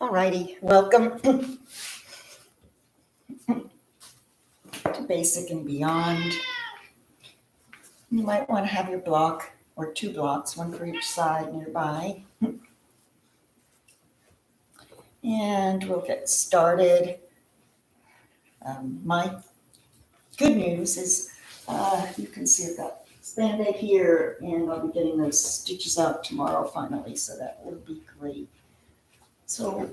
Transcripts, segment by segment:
Alrighty, welcome to Basic and Beyond. You might want to have your block or two blocks, one for each side nearby. And we'll get started. My good news is you can see I've got Band-Aid here, and I'll be getting those stitches out tomorrow finally, so that will be great. So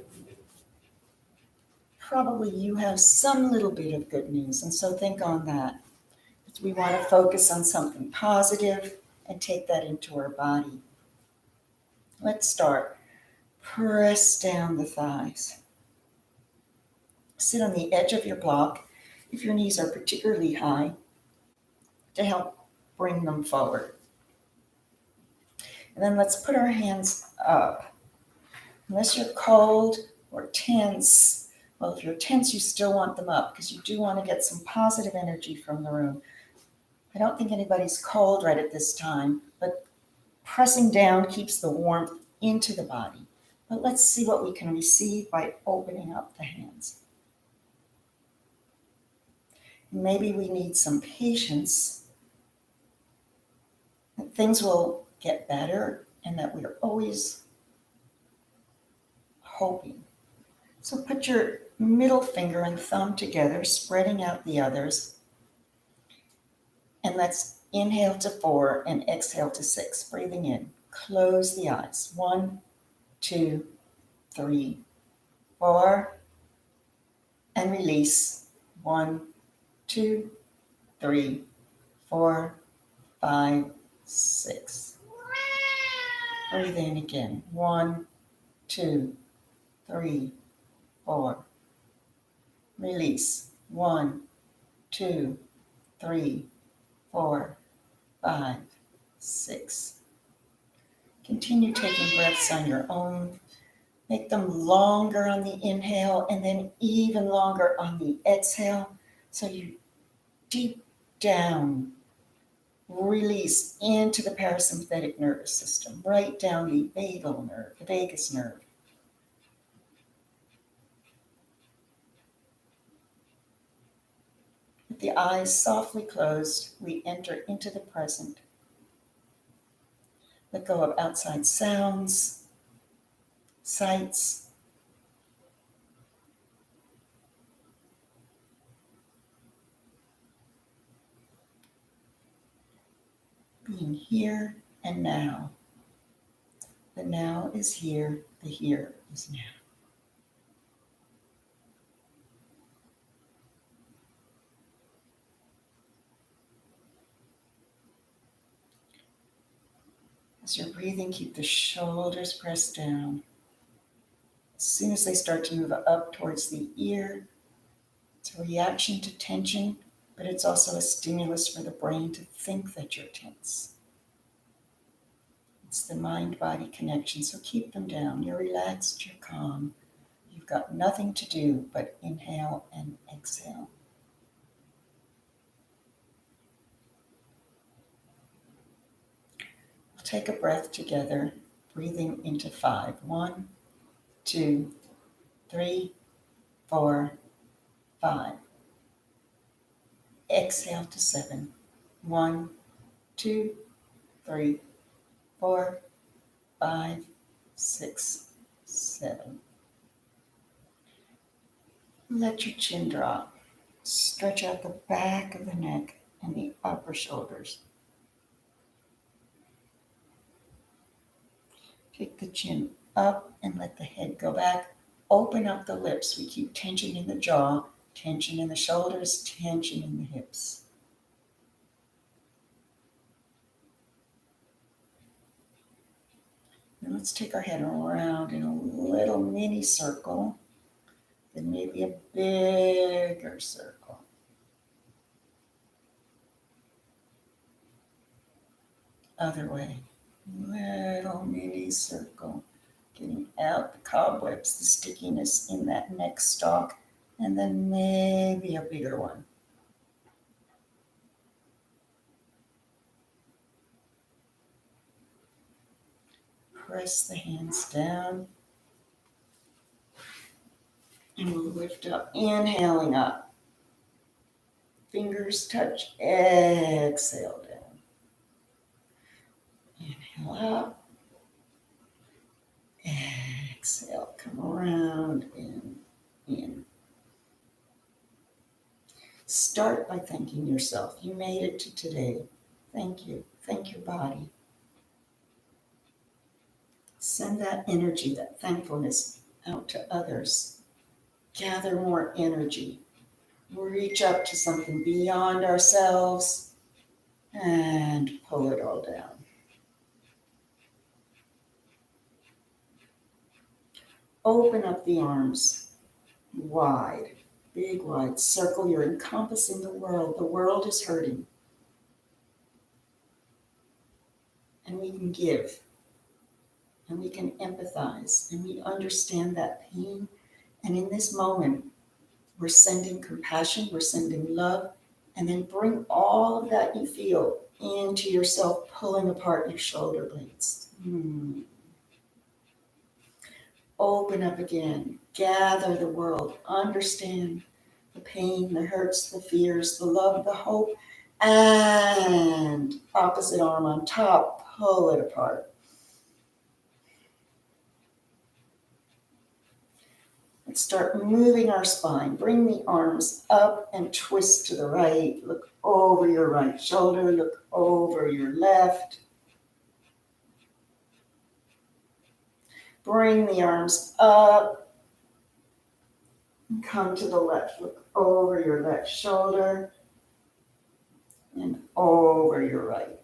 probably you have some little bit of good news, and so think on that. We want to focus on something positive and take that into our body. Let's start. Press down the thighs. Sit on the edge of your block if your knees are particularly high to help bring them forward. And then let's put our hands up. Unless you're cold or tense, well, if you're tense, you still want them up because you do want to get some positive energy from the room. I don't think anybody's cold right at this time, but pressing down keeps the warmth into the body. But let's see what we can receive by opening up the hands. Maybe we need some patience that things will get better and that we're always hoping. So put your middle finger and thumb together, spreading out the others. And let's inhale to 4 and exhale to 6. Breathing in. Close the eyes. 1, 2, 3, 4. And release. 1, 2, 3, 4, 5, 6. Breathe in again. 1, 2, 3, 4. Release. 1, 2, 3, 4, 5, 6. Continue taking breaths on your own. Make them longer on the inhale and then even longer on the exhale. So you deep down release into the parasympathetic nervous system, right down the vagal nerve, the vagus nerve. With the eyes softly closed, we enter into the present. Let go of outside sounds, sights, being here and now. The now is here, the here is now. As you're breathing, keep the shoulders pressed down. As soon as they start to move up towards the ear, it's a reaction to tension, but it's also a stimulus for the brain to think that you're tense. It's the mind-body connection, so keep them down. You're relaxed, you're calm. You've got nothing to do but inhale and exhale. We'll take a breath together, breathing into 5. 1, 2, 3, 4, 5. Exhale to 7. 1, 2, 3, 4, 5, 6, 7. Let your chin drop. Stretch out the back of the neck and the upper shoulders. Take the chin up and let the head go back. Open up the lips. We keep tension in the jaw, tension in the shoulders, tension in the hips. Now let's take our head around in a little mini circle, then maybe a bigger circle. Other way. Little mini circle, getting out the cobwebs, the stickiness in that neck stalk, and then maybe a bigger one. Press the hands down. And we'll lift up, inhaling up. Fingers touch, exhale down. Inhale up, exhale, come around in. Start by thanking yourself. You made it to today. Thank you. Thank your body. Send that energy, that thankfulness out to others. Gather more energy. Reach up to something beyond ourselves and pull it all down. Open up the arms wide, big wide circle. You're encompassing the world. The world is hurting. And we can give. And we can empathize. And we understand that pain. And in this moment, we're sending compassion, we're sending love, and then bring all of that you feel into yourself, pulling apart your shoulder blades. Open up again, gather the world, understand the pain, the hurts, the fears, the love, the hope, and opposite arm on top, pull it apart. Let's start moving our spine. Bring the arms up and twist to the right. Look over your right shoulder. Look over your left. Bring the arms up and come to the left. Look over your left shoulder and over your right.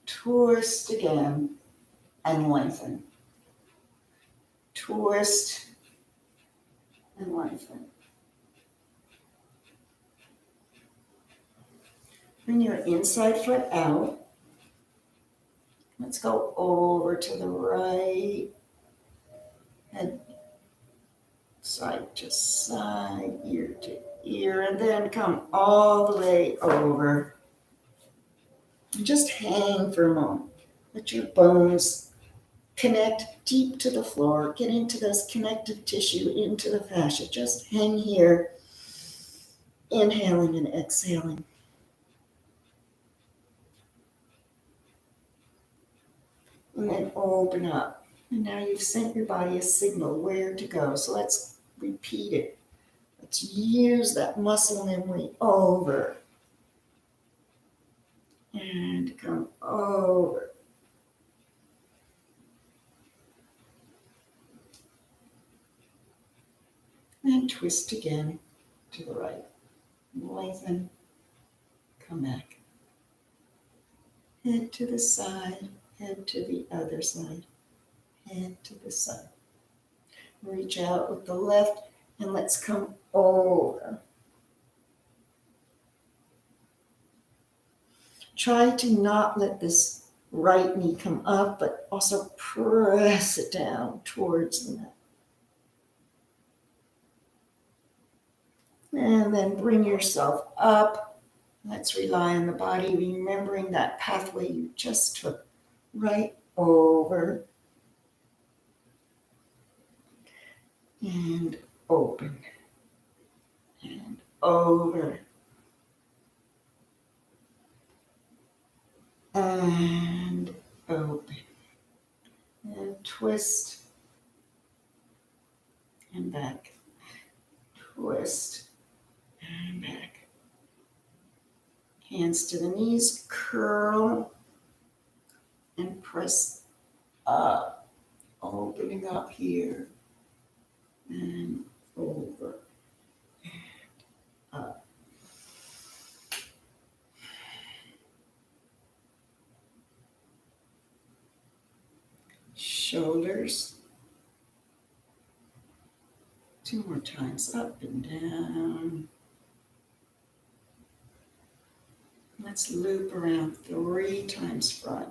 Twist again and lengthen. Twist and lengthen. Bring your inside foot out. Let's go over to the right. Head side to side, ear to ear, and then come all the way over. And just hang for a moment. Let your bones connect deep to the floor. Get into this connective tissue, into the fascia. Just hang here, inhaling and exhaling. And then open up. And now you've sent your body a signal where to go. So let's repeat it. Let's use that muscle memory over. And come over. And twist again to the right. Lengthen. Come back. Head to the side. Head to the other side. Head to the side. Reach out with the left and let's come over. Try to not let this right knee come up, but also press it down towards the mat. And then bring yourself up. Let's rely on the body, remembering that pathway you just took. Right over. And open. And over. And open. And twist. And back. Twist. And back. Hands to the knees, curl, and press up. Opening up here. And over. And up. Shoulders. 2 more times, up and down. Let's loop around 3 times front.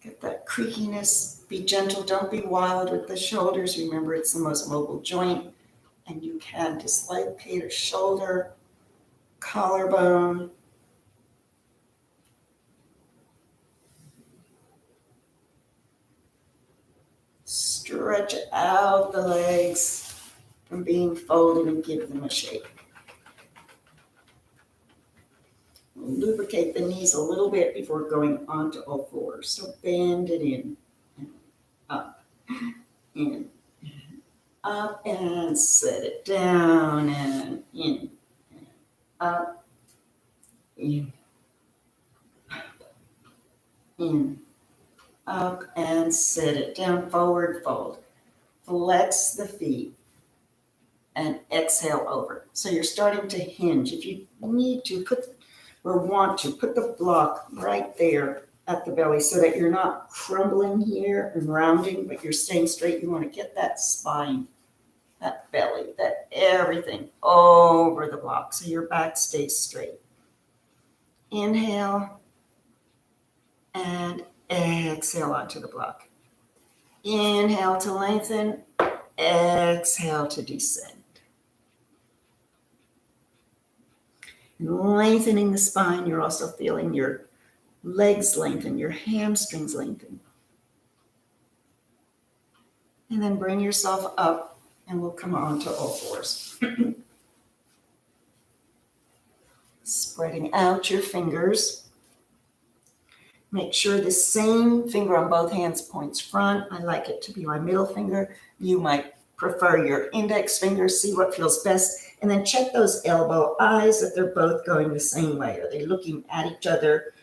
Get that creakiness. Be gentle. Don't be wild with the shoulders. Remember, it's the most mobile joint. And you can dislocate a shoulder, collarbone. stretch out the legs from being folded and give them a shape. Lubricate the knees a little bit before going onto all fours. So bend it in, up, in, up, and set it down, and in, up, in, in, up, and set it down, forward fold. Flex the feet and exhale over. So you're starting to hinge. If you need to put or want to, put the block right there at the belly so that you're not crumbling here and rounding, but you're staying straight. You want to get that spine, that belly, that everything over the block so your back stays straight. Inhale and exhale onto the block. Inhale to lengthen, exhale to descend. Lengthening the spine, you're also feeling your legs lengthen, your hamstrings lengthen. And then bring yourself up and we'll come on to all fours. Spreading out your fingers. Make sure the same finger on both hands points front. I like it to be my middle finger. You might prefer your index finger. See what feels best. And then check those elbow eyes that they're both going the same way. Are they looking at each other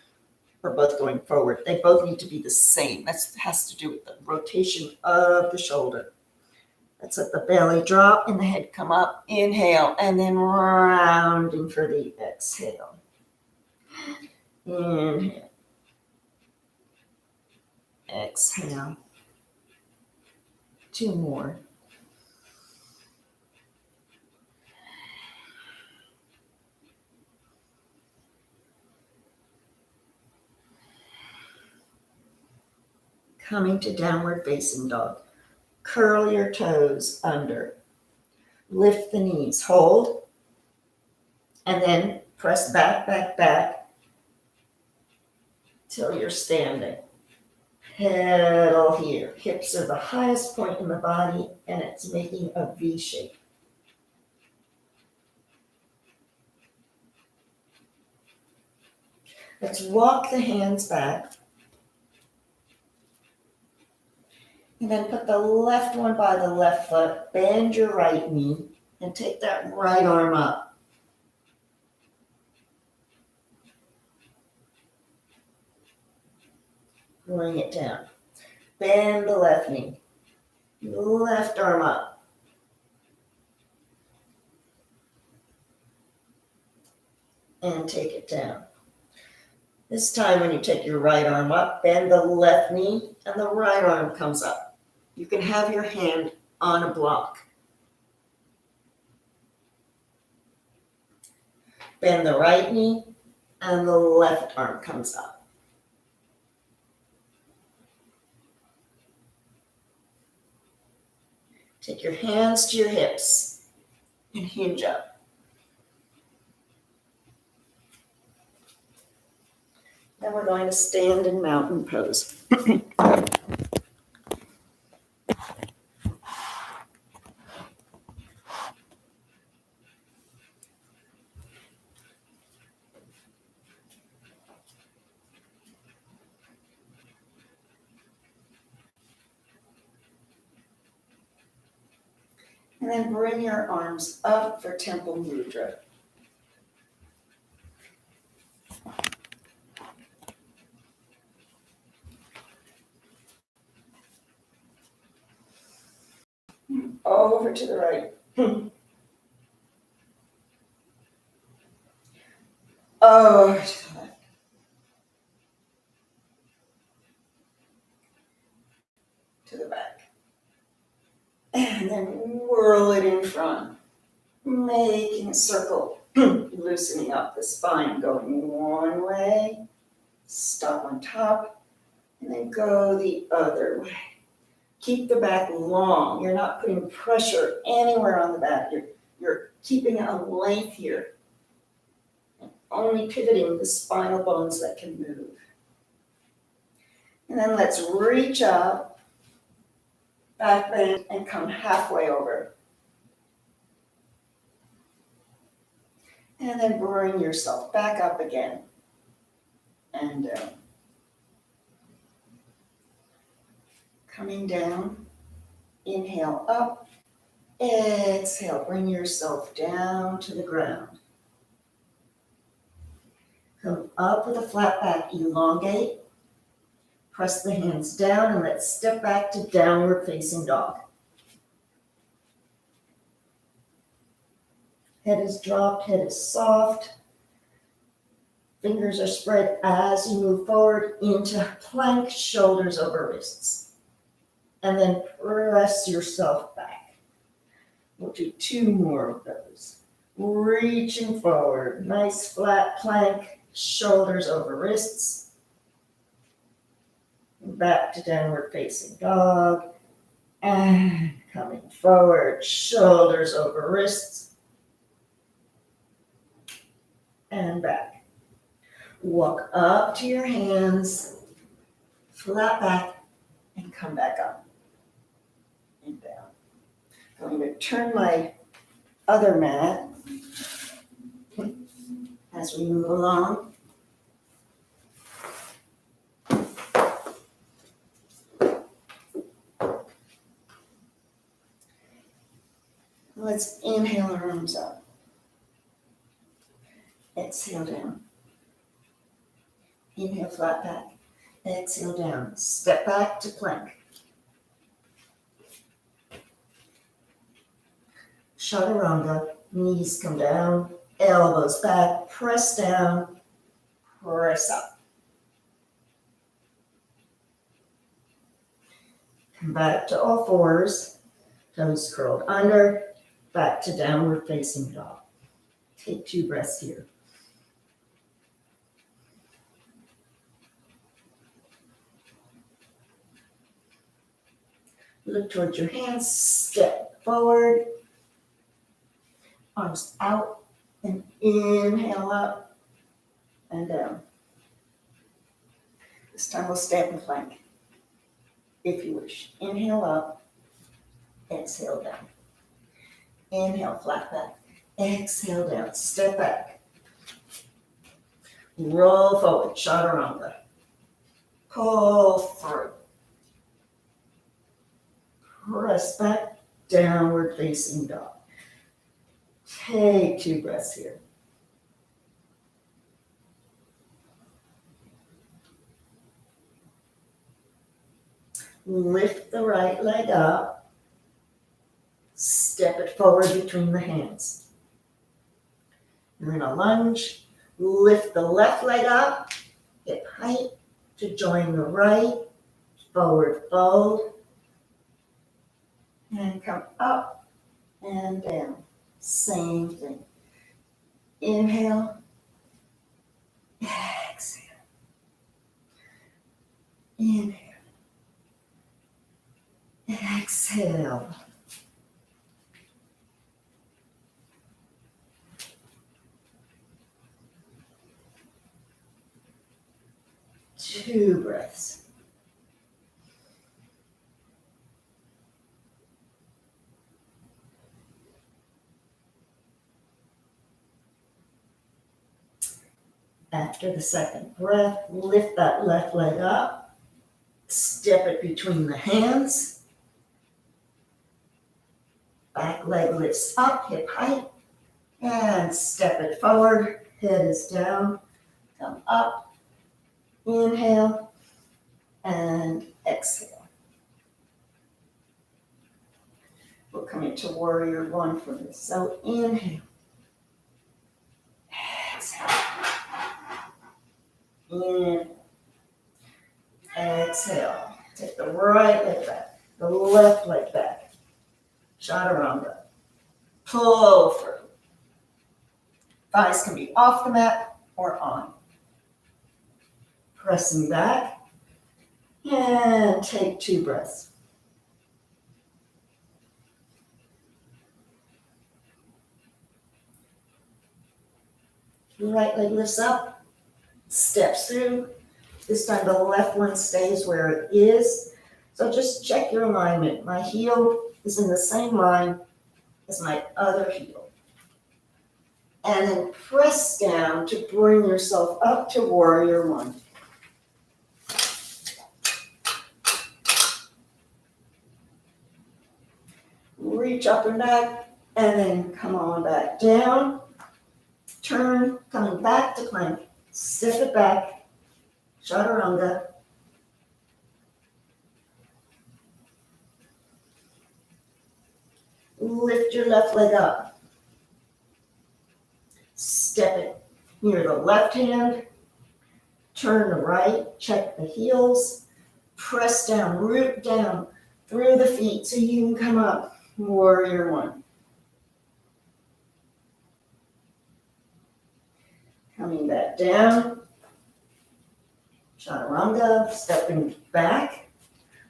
or both going forward? They both need to be the same. That has to do with the rotation of the shoulder. Let's let the belly drop and the head come up. Inhale and then rounding for the exhale. Inhale. Exhale. 2 more. Coming to downward facing dog. Curl your toes under. Lift the knees. Hold. And then press back, back, back till you're standing. Pedal here. Hips are the highest point in the body and it's making a V shape. Let's walk the hands back. And then put the left one by the left foot, bend your right knee, and take that right arm up. Bring it down. Bend the left knee. Left arm up. And take it down. This time when you take your right arm up, bend the left knee, and the right arm comes up. You can have your hand on a block. Bend the right knee, and the left arm comes up. Take your hands to your hips and hinge up. Then we're going to stand in mountain pose. And then bring your arms up for Temple Mudra. Over to the right. Over to the left. To the back. And then whirl it in front. Making a circle. Loosening up the spine. Going one way. Stop on top. And then go the other way. Keep the back long. You're not putting pressure anywhere on the back. You're keeping a length here. And only pivoting the spinal bones that can move. And then let's reach up back bend, and come halfway over. And then bring yourself back up again and down. Coming down, inhale up, exhale, bring yourself down to the ground. Come up with a flat back, elongate, press the hands down, and let's step back to downward facing dog. Head is dropped, head is soft. Fingers are spread as you move forward into plank, shoulders over wrists. And then press yourself back. We'll do 2 more of those. Reaching forward, nice flat plank, shoulders over wrists. Back to downward facing dog. And coming forward, shoulders over wrists. And back. Walk up to your hands, flat back, and come back up and down. I'm going to turn my other mat as we move along. Let's inhale our arms up. Exhale down. Inhale, flat back. Exhale down. Step back to plank. Chaturanga. Knees come down. Elbows back. Press down. Press up. Come back to all fours. Toes curled under. Back to downward facing dog. Take 2 breaths here. Look towards your hands, step forward, arms out, and inhale up and down. This time we'll stay in plank, if you wish. Inhale up, exhale down. Inhale, flat back, exhale down, step back. Roll forward, chaturanga. Pull through. Press back, downward facing dog. Take 2 breaths here. Lift the right leg up. Step it forward between the hands. You're in a lunge. Lift the left leg up, hip height to join the right. Forward fold. And come up and down. Same thing. Inhale. Exhale. Inhale. Exhale. Two breaths. After the second breath, lift that left leg up, step it between the hands, back leg lifts up, hip height, and step it forward, head is down, come up, inhale, and exhale. We'll come into warrior one for this. So inhale, exhale. In, exhale. Take the right leg back, the left leg back. Chaturanga. Pull through. Thighs can be off the mat or on. Pressing back. And take 2 breaths. Right leg lifts up. Steps through. This time the left one stays where it is. So just check your alignment. My heel is in the same line as my other heel. And then press down to bring yourself up to warrior one. Reach up and back, and then come on back down. Turn, coming back to plank. Step it back, chaturanga. Lift your left leg up. Step it near the left hand. Turn the right, check the heels. Press down, root down through the feet so you can come up. Warrior one. Coming back down. Chaturanga, stepping back.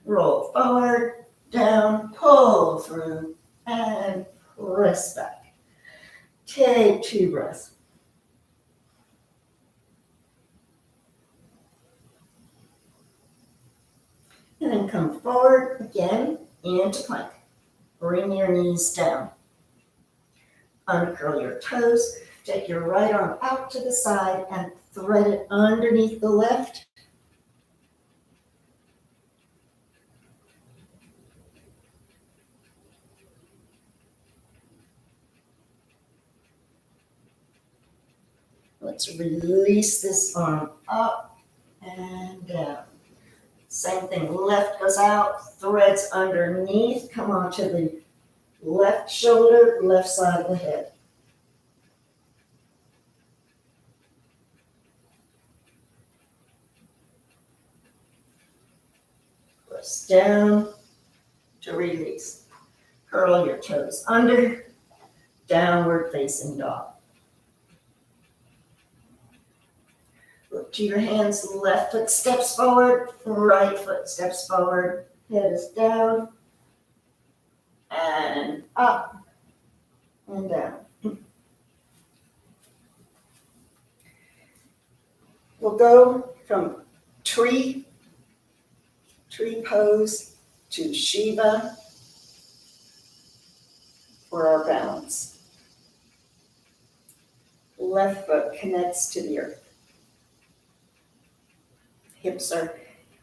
Roll forward, down, pull through, and press back. Take 2 breaths. And then come forward again into plank. Bring your knees down. Uncurl your toes. Take your right arm out to the side and thread it underneath the left. Let's release this arm up and down. Same thing, left goes out, threads underneath, come onto the left shoulder, left side of the head. Press down to release. Curl your toes under, downward facing dog. Look to your hands, left foot steps forward, right foot steps forward, head is down, and up, and down. We'll go from tree pose to Shiva for our balance. Left foot connects to the earth. Hips are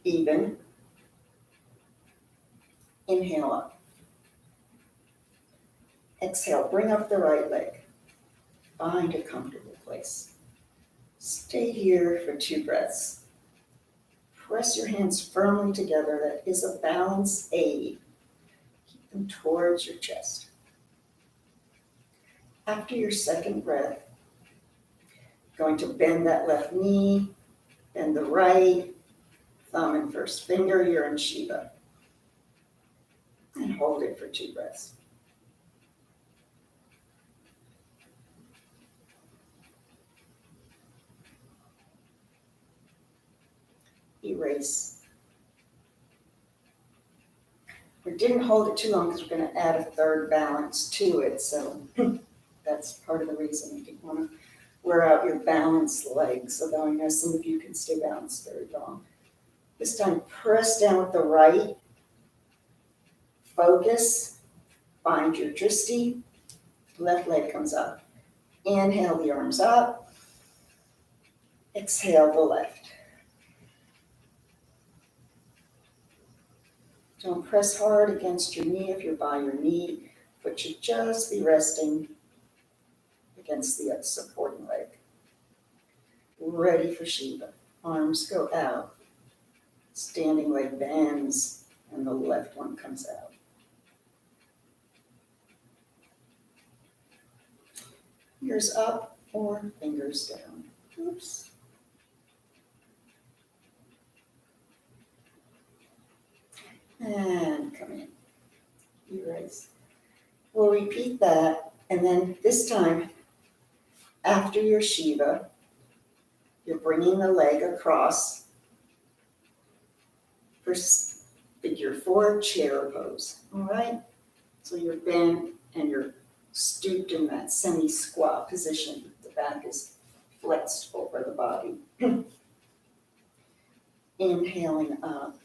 even. Inhale up. Exhale, bring up the right leg. Find a comfortable place. Stay here for 2 breaths. Press your hands firmly together. That is a balance aid. Keep them towards your chest. After your second breath, going to bend that left knee, bend the right, thumb and first finger, you're in Shiva. And hold it for 2 breaths. Erase. We didn't hold it too long because we're going to add a third balance to it, so that's part of the reason you didn't want to wear out your balanced legs, although I know some of you can stay balanced very long. This time, press down with the right. Focus. Find your drishti. Left leg comes up. Inhale the arms up. Exhale the left. Don't press hard against your knee if you're by your knee. Foot should just be resting against the supporting leg. Ready for Shiva. Arms go out. Standing leg bends and the left one comes out. Fingers up or fingers down. Oops. And come in. Erase. We'll repeat that, and then this time, after your Shiva, you're bringing the leg across for figure 4 chair pose. All right? So you're bent and you're stooped in that semi-squat position. The back is flexed over the body. Inhaling up.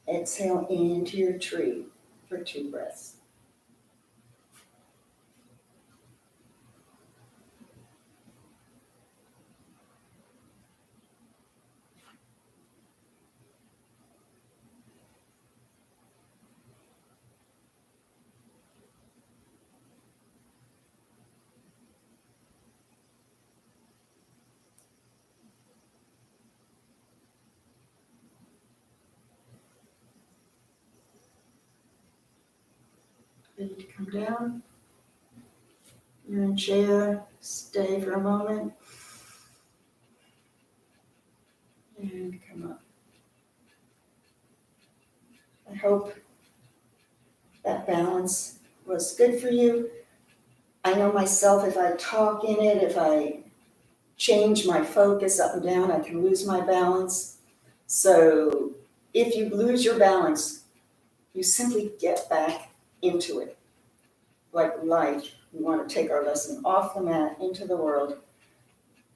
Exhale into your tree for 2 breaths. Ready to come down? You're in chair, stay for a moment, and come up. I hope that balance was good for you. I know myself, if I talk in it, if I change my focus up and down, I can lose my balance. So if you lose your balance, you simply get back into it. Like life, we want to take our lesson off the mat into the world.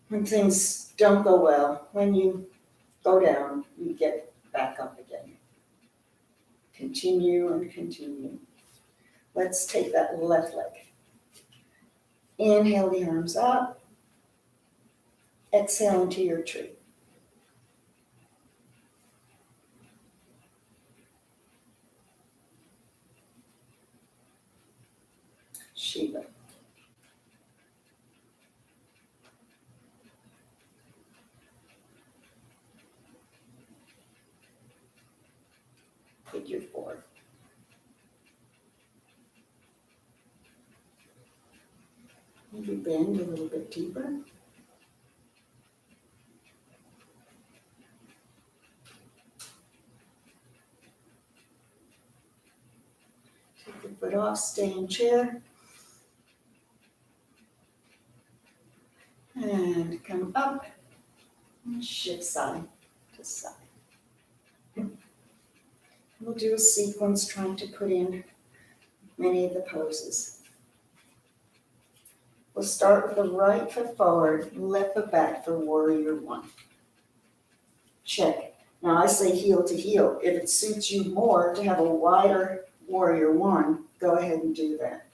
When things don't go well, when you go down, you get back up again. Continue and continue. Let's take that left leg. Inhale the arms up. Exhale into your tree. Shiva. Figure 4. Maybe bend a little bit deeper. Take the foot off, stay in chair. And come up and shift side to side. We'll do a sequence trying to put in many of the poses. We'll start with the right foot forward, left foot back for warrior 1. Check. Now I say heel to heel. If it suits you more to have a wider warrior 1, go ahead and do that.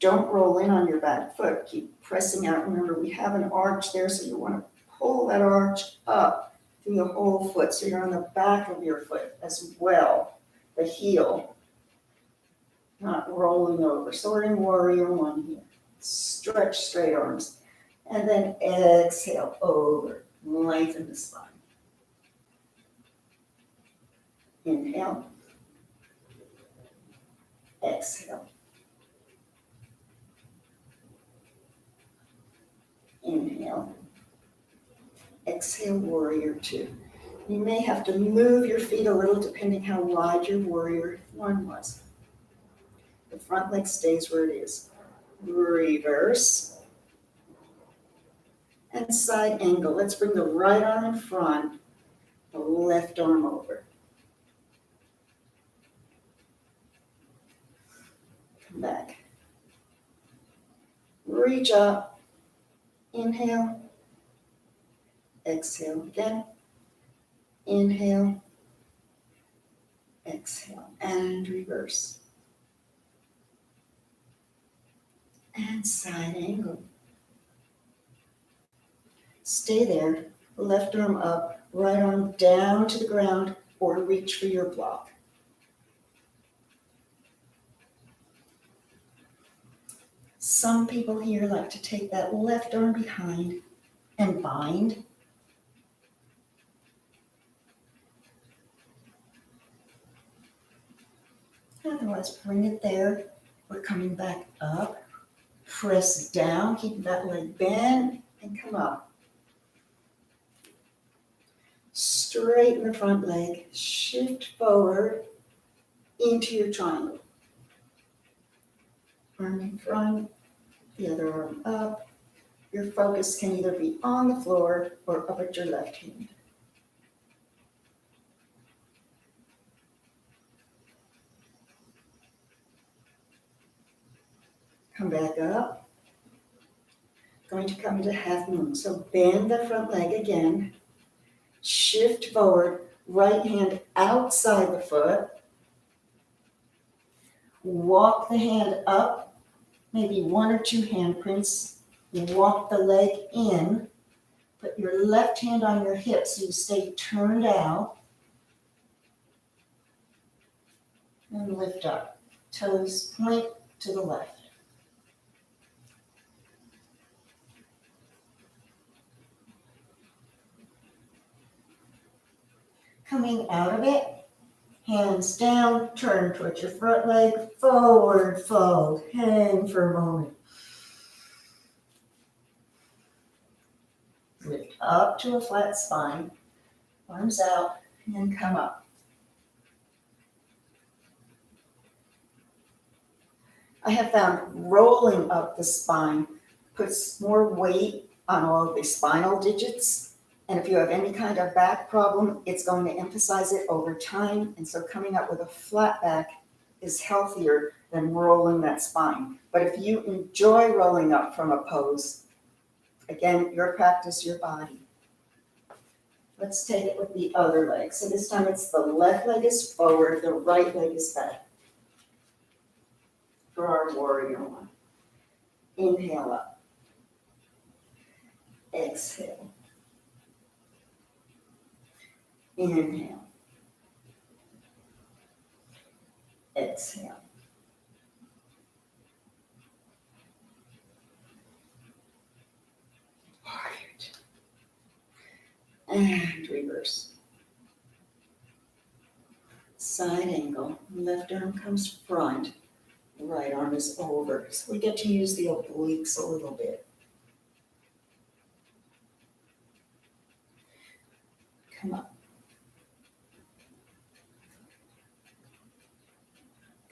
Don't roll in on your back foot. Keep pressing out. Remember, we have an arch there, so you want to pull that arch up through the whole foot. So you're on the back of your foot as well, the heel, not rolling over. So we're in warrior 1 here. Stretch straight arms. And then exhale over, lengthen the spine. Inhale. Exhale. Inhale. Exhale, warrior 2. You may have to move your feet a little depending how wide your warrior 1 was. The front leg stays where it is. Reverse. And side angle. Let's bring the right arm in front, the left arm over. Come back. Reach up. Inhale. Exhale again. Inhale. Exhale. And reverse. And side angle. Stay there. Left arm up, right arm down to the ground, or reach for your block. Some people here like to take that left arm behind and bind. Otherwise, bring it there. We're coming back up. Press down, keep that leg bent, and come up. Straighten the front leg, shift forward into your triangle. Arm in front, the other arm up. Your focus can either be on the floor or up at your left hand. Come back up. Going to come to half moon. So bend the front leg again. Shift forward, right hand outside the foot. Walk the hand up, maybe 1 or 2 handprints. Walk the leg in. Put your left hand on your hip so you stay turned out. And lift up. Toes point to the left. Coming out of it, hands down, turn towards your front leg, forward fold, hang for a moment. Lift up to a flat spine, arms out, and come up. I have found rolling up the spine puts more weight on all the spinal digits. And if you have any kind of back problem, it's going to emphasize it over time. And so coming up with a flat back is healthier than rolling that spine. But if you enjoy rolling up from a pose, again, your practice, your body. Let's take it with the other leg. So this time it's the left leg is forward, the right leg is back. For our warrior one. Inhale up. Exhale. Inhale. Exhale. Hard. And reverse. Side angle. Left arm comes front. Right arm is over. So we get to use the obliques a little bit. Come up.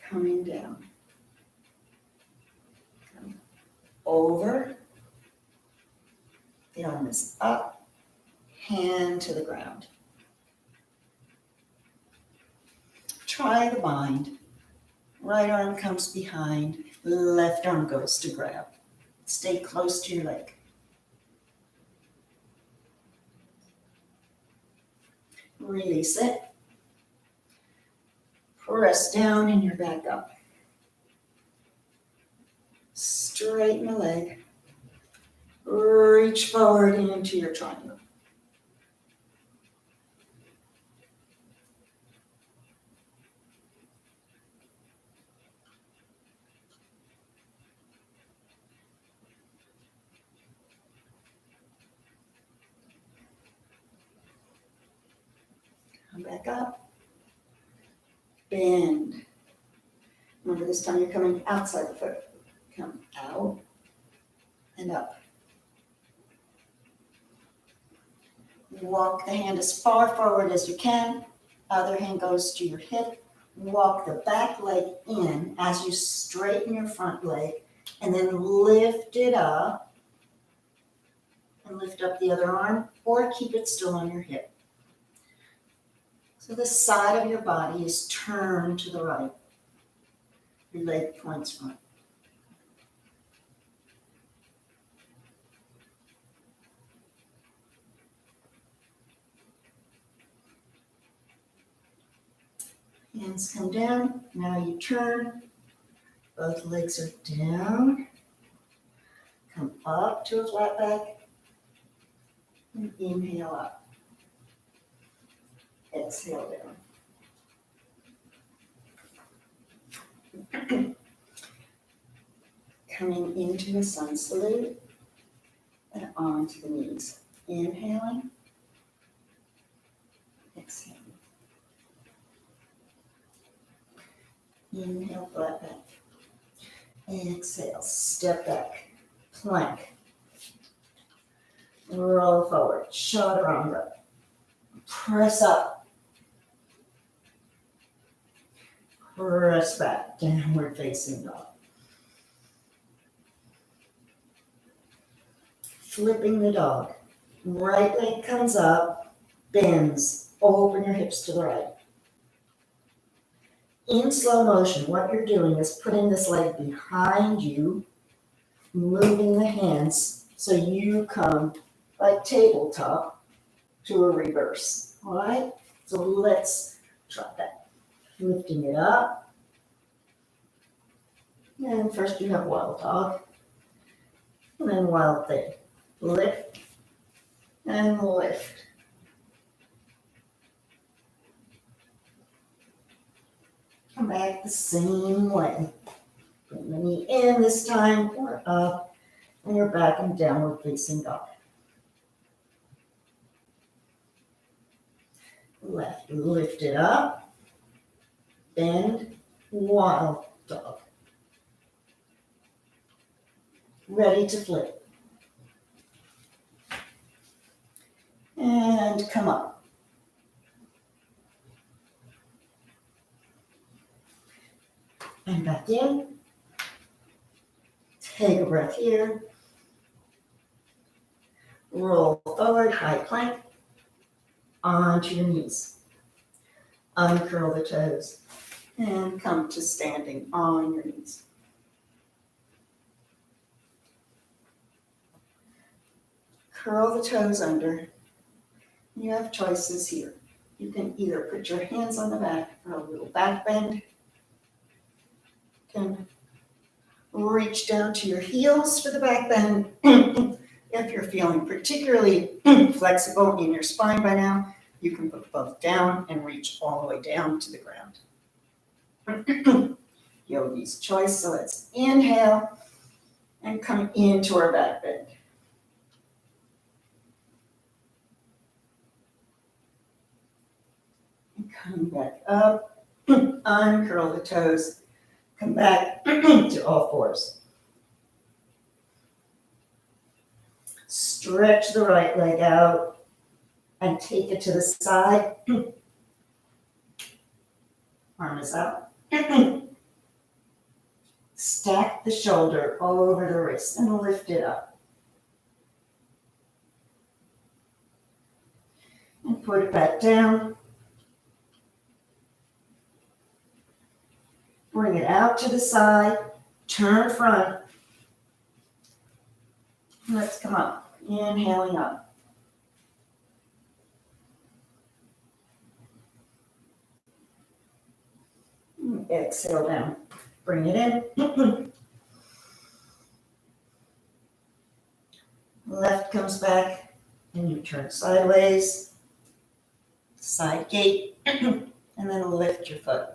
Coming down. Come over. The arm is up. Hand to the ground. Try the bind. Right arm comes behind. Left arm goes to grab. Stay close to your leg. Release it. Press down and you're back up. Straighten the leg. Reach forward into your triangle. Come back up. Bend. Remember this time you're coming outside the foot. Come out and up. Walk the hand as far forward as you can. Other hand goes to your hip. Walk the back leg in as you straighten your front leg and then lift it up and lift up the other arm or keep it still on your hip. So the side of your body is turned to the right. Your leg points front. Hands come down. Now you turn. Both legs are down. Come up to a flat back. And inhale up. Exhale down. Coming into a sun salute and onto the knees. Inhaling. Exhaling. Inhale, flat back. Exhale, step back. Plank. Roll forward. Chaturanga. Press up. Press back. Downward facing dog. Flipping the dog. Right leg comes up. Bends. Open your hips to the right. In slow motion, what you're doing is putting this leg behind you, moving the hands so you come like tabletop, to a reverse. All right, so let's try that. Lifting it up. And first you have wild dog, and then wild thing. Lift and lift. Come back the same way. Bring the knee in this time, or up, and you're back in downward facing dog. Left, lift it up, bend, wild dog. Ready to flip. And come up. And back in. Take a breath here. Roll forward, high plank, onto your knees. Uncurl the toes and come to standing on your knees. Curl the toes under. You have choices here. You can either put your hands on the back for a little back bend. You can reach down to your heels for the back bend. If you're feeling particularly flexible in your spine by now, you can put both down and reach all the way down to the ground. Yogi's choice. So let's inhale and come into our back bend. And come back up, uncurl the toes, come back to all fours. Stretch the right leg out and take it to the side. Arm is out. Stack the shoulder over the wrist and lift it up. And put it back down. Bring it out to the side. Turn front. Let's come up. Inhaling up. Exhale down. Bring it in. Left comes back and you turn sideways. Side gate. And then lift your foot.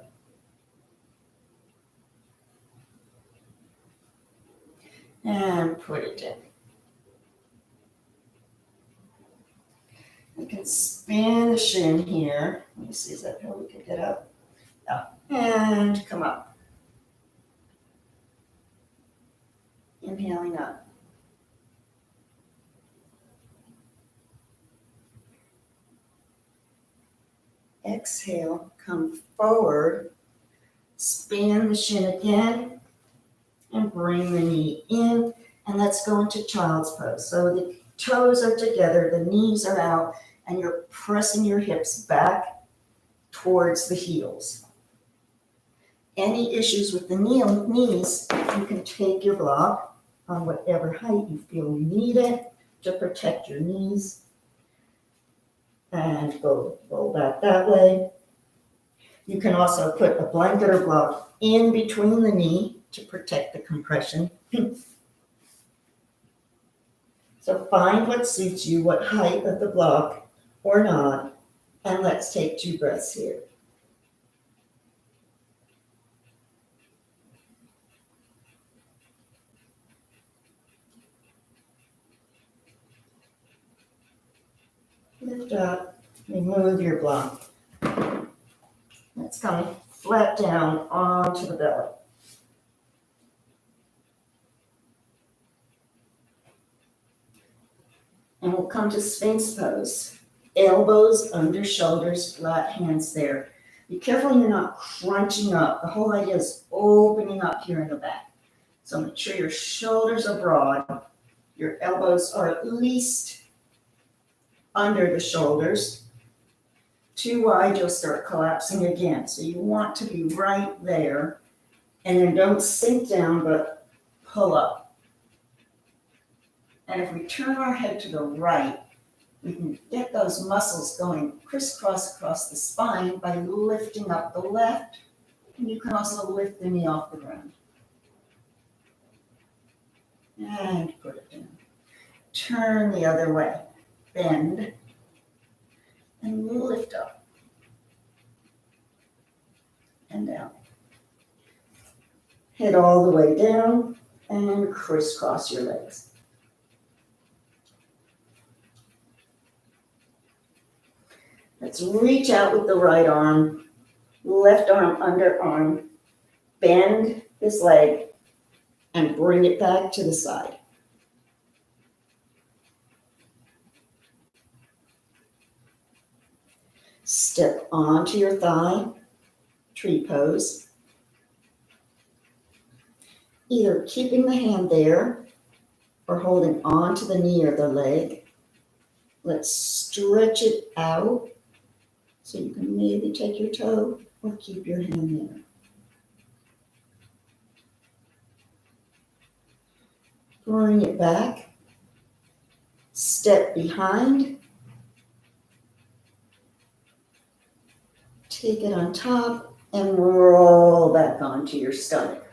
And put it in. You can spin the shin here. Let me see, is that how we can get up? Up. And come up. Inhaling up. Exhale, come forward. Spin the shin again. And bring the knee in. And let's go into child's pose. So the toes are together, the knees are out, and you're pressing your hips back towards the heels. Any issues with the knees, you can take your block on whatever height you feel you need it to protect your knees. And go back that way. You can also put a blanket or block in between the knee to protect the compression. So find what suits you, what height of the block or not, and let's take 2 breaths here. Lift up, remove your block. Let's come flat down onto the belly. And we'll come to Sphinx pose. Elbows under shoulders, flat hands there. Be careful you're not crunching up. The whole idea is opening up here in the back. So make sure your shoulders are broad. Your elbows are at least under the shoulders. Too wide, you'll start collapsing again. So you want to be right there. And then don't sink down, but pull up. And if we turn our head to the right, We can get those muscles going crisscross across the spine by lifting up the left, and you can also lift the knee off the ground. And put it down. Turn the other way. Bend and lift up and down. Head all the way down and crisscross your legs. Let's reach out with the right arm, left arm under arm, bend this leg and bring it back to the side. Step onto your thigh, tree pose. Either keeping the hand there or holding on to the knee or the leg. Let's stretch it out so you can maybe take your toe or keep your hand there. Bring it back. Step behind. Take it on top and roll back onto your stomach,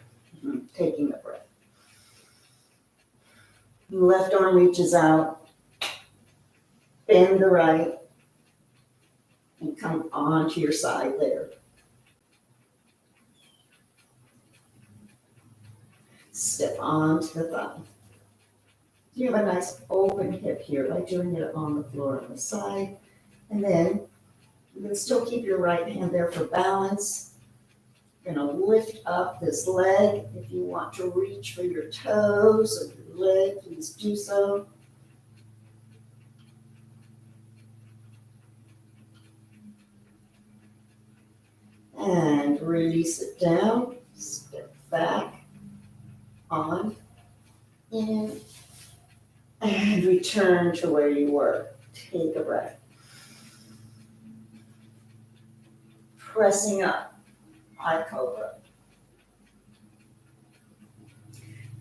taking a breath. Left arm reaches out, bend the right, and come onto your side there. Step onto the thigh. You have a nice open hip here by doing it on the floor on the side. And then you can still keep your right hand there for balance. You're going to lift up this leg. If you want to reach for your toes or your leg, please do so. And release it down. Step back, on, in, and return to where you were. Take a breath. Pressing up, high cobra.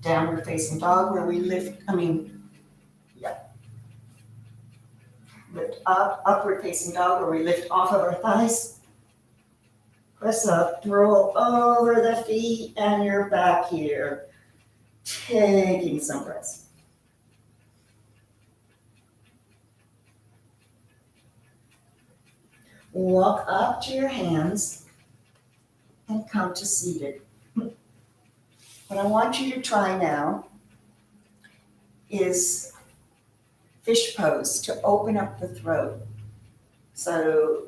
Downward facing dog where we lift up, upward facing dog where we lift off of our thighs. Press up, roll over the feet and you're back here. Taking some breaths. Walk up to your hands and come to seated. What I want you to try now is fish pose to open up the throat. So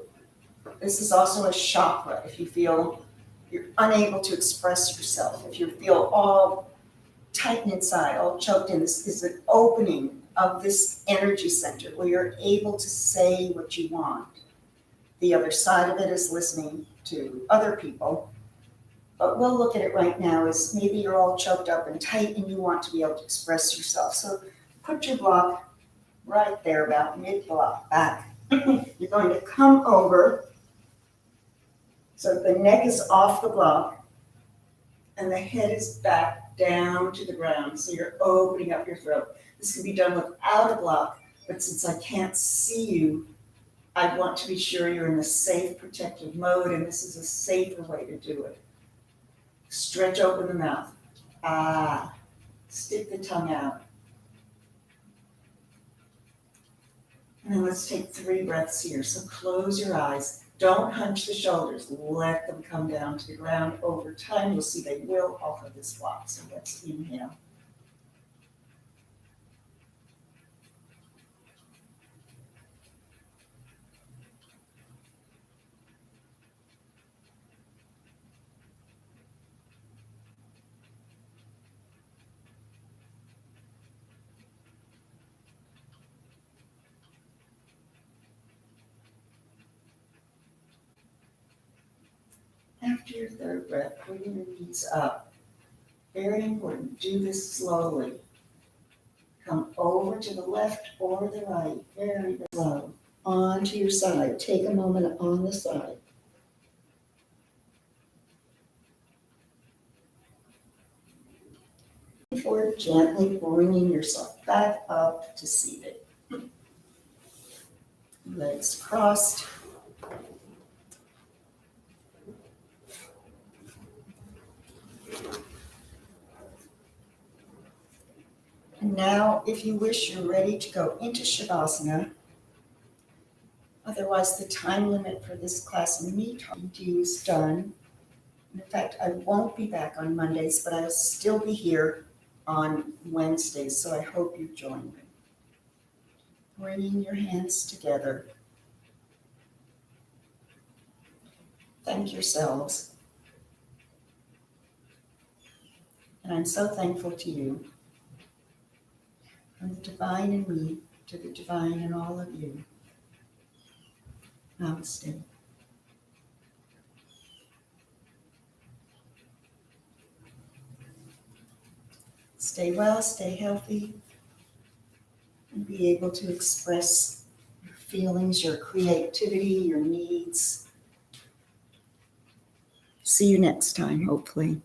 this is also a chakra. If you feel you're unable to express yourself, if you feel all tight inside, all choked in, this is an opening of this energy center where you're able to say what you want. The other side of it is listening to other people. But we'll look at it right now as maybe you're all choked up and tight and you want to be able to express yourself. So put your block right there, about mid-block back. You're going to come over so the neck is off the block and the head is back down to the ground. So you're opening up your throat. This can be done without a block, but since I can't see you, I want to be sure you're in a safe, protective mode, and this is a safer way to do it. Stretch open the mouth. Ah, stick the tongue out. And then let's take 3 breaths here. So close your eyes. Don't hunch the shoulders. Let them come down to the ground. Over time, you'll see they will off of this block. So let's inhale. After your 3rd breath, bring your knees up. Very important. Do this slowly. Come over to the left or the right. Very slow. Onto your side. Take a moment on the side. Before gently bringing yourself back up to seated. legs crossed. And now, if you wish, you're ready to go into Shavasana. Otherwise, the time limit for this class and me talking to you is done. In fact, I won't be back on Mondays, but I'll still be here on Wednesdays, so I hope you join me. Bringing your hands together. Thank yourselves. And I'm so thankful to you. From the divine in me to the divine in all of you. Namaste. Stay well, stay healthy, and be able to express your feelings, your creativity, your needs. See you next time, hopefully.